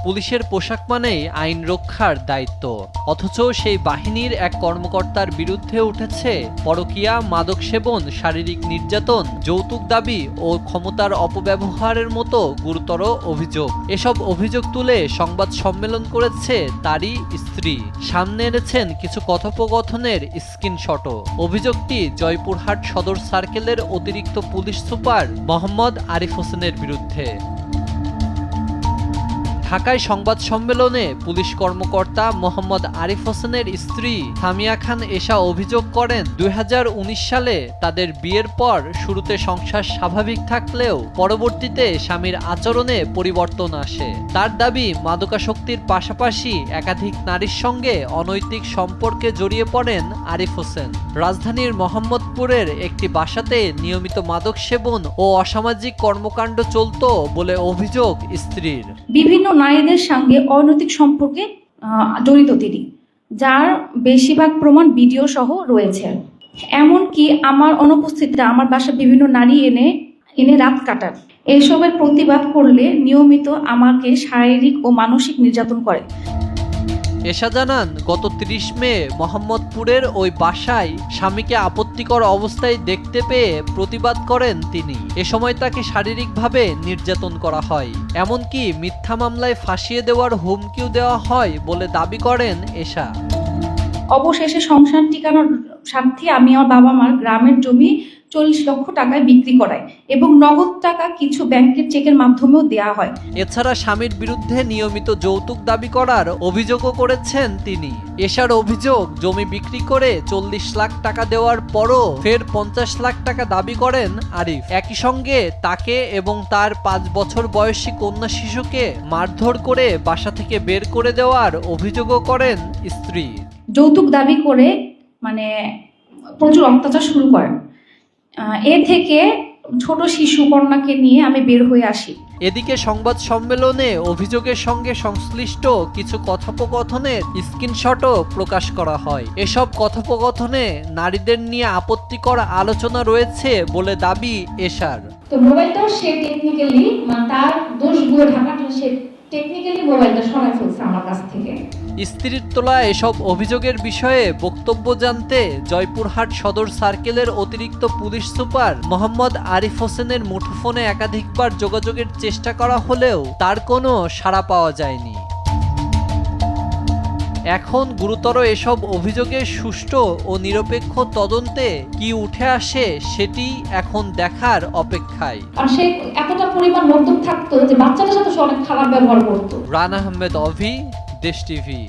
পুলিশের পোশাক মানেই আইন রক্ষার দায়িত্ব, অথচ সেই বাহিনীর এক কর্মকর্তার বিরুদ্ধে উঠেছে পরকীয়া, মাদক সেবন, শারীরিক নির্যাতন, যৌতুক দাবি ও ক্ষমতার অপব্যবহারের মতো গুরুতর অভিযোগ। এসব অভিযোগ তুলে সংবাদ সম্মেলন করেছে তারই স্ত্রী। সামনে এনেছেন কিছু কথোপকথনের স্ক্রিনশটও। অভিযোগটি জয়পুরহাট সদর সার্কেলের অতিরিক্ত পুলিশ সুপার মোহাম্মদ আরিফ হোসেনের বিরুদ্ধে। ঢাকায় সংবাদ সম্মেলনে পুলিশ কর্মকর্তা মোহাম্মদ আরিফ হোসেনের স্ত্রী সামিয়া খান এশা অভিযোগ করেন, 2019 সালে তাদের বিয়ের পর শুরুতে সংসার স্বাভাবিক থাকলেও পরবর্তীতে স্বামীর আচরণে পরিবর্তন আসে। তার দাবি, মাদকাসক্তির পাশাপাশি একাধিক নারীর সঙ্গে অনৈতিক সম্পর্কে জড়িয়ে পড়েন আরিফ হোসেন। রাজধানীর মোহাম্মদপুরের একটি বাসাতে নিয়মিত মাদক সেবন ও অসামাজিক কর্মকাণ্ড চলত বলে অভিযোগ স্ত্রীর। বিভিন্ন নারীদের সঙ্গে অনৈতিক সম্পর্কে জড়িত তিনি, যার বেশিরভাগ প্রমাণ ভিডিও সহ রয়েছে। এমনকি আমার অনুপস্থিতিতে আমার বাসায় বিভিন্ন নারী এনে রাত কাটান। এসবের প্রতিবাদ করলে নিয়মিত আমাকে শারীরিক ও মানসিক নির্যাতন করে। এশা জানান, গত 30 মে মোহাম্মদপুরের ওই বাসায় স্বামীকে আপত্তিকর অবস্থায় দেখতে পেয়ে প্রতিবাদ করেন তিনি। এ সময় তাকে শারীরিকভাবে নির্যাতন করা হয়, এমনকি মিথ্যা মামলায় ফাঁসিয়ে দেওয়ার হুমকিও দেওয়া হয় বলে দাবি করেন এশা। অবশেষে সংসার টিকানোর স্বার্থে আমি আমার বাবা মার গ্রামের জমি 40 লক্ষ টাকায় বিক্রি করায় এবং নগদ টাকা কিছু ব্যাংকের চেকের মাধ্যমেও দেওয়া হয়। এছাড়া স্বামীর বিরুদ্ধে নিয়মিত যৌতুক দাবি করার অভিযোগও করেছেন তিনি। এশার অভিযোগ, জমি বিক্রি করে 40 লাখ টাকা দেওয়ার পরও ফের 50 লাখ টাকা দাবি করেন আরিফ। একই সঙ্গে তাকে এবং তার 5 বছর বয়সী কন্যা শিশুকে মারধর করে বাসা থেকে বের করে দেওয়ার অভিযোগও করেন স্ত্রী। যৌতুক দাবি করে প্রচুর অত্যাচার শুরু করেন। এ থেকে ছোট শিশু কন্যাকে নিয়ে আমি বের হয়ে আসি। এদিকে সংবাদ সম্মেলনে অভিযোগের সঙ্গে সংশ্লিষ্ট কিছু কথোপকথনের স্ক্রিনশটও প্রকাশ করা হয়। এসব কথোপকথনে নারীদের নিয়ে আপত্তিকর আলোচনা রয়েছে বলে দাবি এশার। তো মোবাইলটাও সে টেকনিক্যালি তার দোষগুলো ঢাকাটা সে টেকনিক্যালি মোবাইলটা সরাই ফেলছে আমার কাছ থেকে। স্ত্রীর তোলা এসব অভিযোগের বিষয়ে বক্তব্য জানতে জয়পুরহাট সদর সার্কেলের অতিরিক্ত পুলিশ সুপার মোহাম্মদ আরিফ হোসেনের মুঠোফোনে একাধিকবার যোগাযোগের চেষ্টা করা হলেও তার কোনো সাড়া পাওয়া যায়নি। এখন গুরুতর এসব অভিযোগের সুষ্ঠু ও নিরপেক্ষ তদন্তে কি উঠে আসে সেটি এখন দেখার অপেক্ষায়। আর সে এতটা পরিমাণ মদ্যপ থাকতো যে বাচ্চাদের সাথে সে অনেক খারাপ ব্যবহার করতো। রানা আহমেদ অভি, দেশ টিভি।